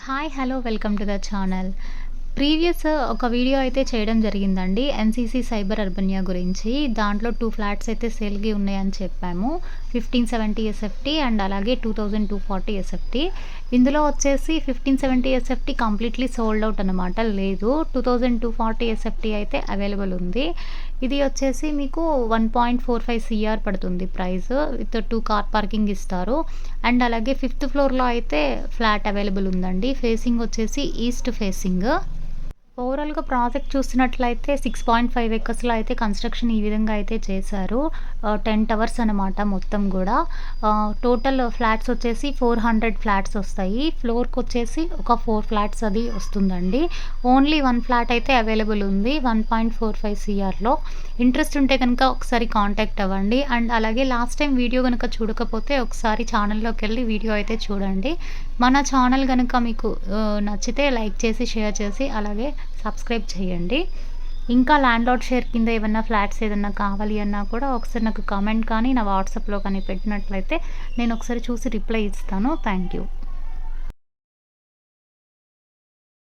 Hi! Hello! Welcome to the channel. Previous ఒక video అయితే చేయడం జరిగిందండి. ఎన్‌సీసీ సైబర్ అర్బన్యా గురించి. దాంట్లో 2 ఫ్లాట్స్ అయితే సేల్‌కి ఉన్నాయని చెప్పాము. 1570 ఎస్ఎఫ్టీ అండ్ అలాగే 2240 ఎస్ఎఫ్టీ. ఇందులో వచ్చేసి 1570 ఎస్ఎఫ్టీ కంప్లీట్‌లీ సోల్డ్ ఔట్ అనమాట. లేదు. 2240 ఎస్ఎఫ్టీ అయితే అవైలబుల్ ఉంది. ఇది వచ్చేసి మీకు 1.45 సీఆర్ పడుతుంది ప్రైస్. విత్ 2 కార్ పార్కింగ్ ఇస్తారు. అండ్ అలాగే 5థ్ ఫ్లోర్‌లో అయితే ఫ్లాట్ అవైలబుల్ ఉందండి. ఫేసింగ్ వచ్చేసి ఈస్ట్ ఫేసింగ్. ఓవరాల్‌గా ప్రాజెక్ట్ చూస్తున్నట్లయితే 6.5 ఎకర్స్‌లో అయితే కన్‌స్ట్రక్షన్ ఈ విధంగా అయితే చేశారు. 10 టవర్స్ అనమాట మొత్తం గూడా. టోటల్ ఫ్లాట్స్ వచ్చేసి 400 ఫ్లాట్స్ వస్తాయి. ఫ్లోర్‌కొచ్చేసి ఒక 4 ఫ్లాట్స్ అది వస్తుందండి. ఓన్లీ 1 ఫ్లాట్ అయితే అవైలబుల్ ఉంది. 1.45 సీఆర్‌లో. ఇంట్రెస్ట్ ఉంటే గనుక ఒకసారి కాంటాక్ట్ అవ్వండి. అండ్ అలాగే లాస్ట్ టైమ్ వీడియో గనుక చూడకపోతే ఒకసారి ఛానల్‌లోకెళ్ళి వీడియో అయితే చూడండి. మన ఛానల్ గనుక మీకు నచ్చితే లైక్ చేసి, షేర్ చేసి అలాగే సబ్స్క్రైబ్ చేయండి. ఇంకా ల్యాండ్‌లార్డ్ షేర్ కింద ఏమన్నా ఫ్లాట్స్ ఏదన్నా కావాలి అన్నా కూడా ఒకసారి నాకు కామెంట్ కానీ, నా వాట్సాప్‌లో కానీ పెట్టినట్లయితే నేను ఒకసారి చూసి రిప్లై ఇస్తాను. Thank you.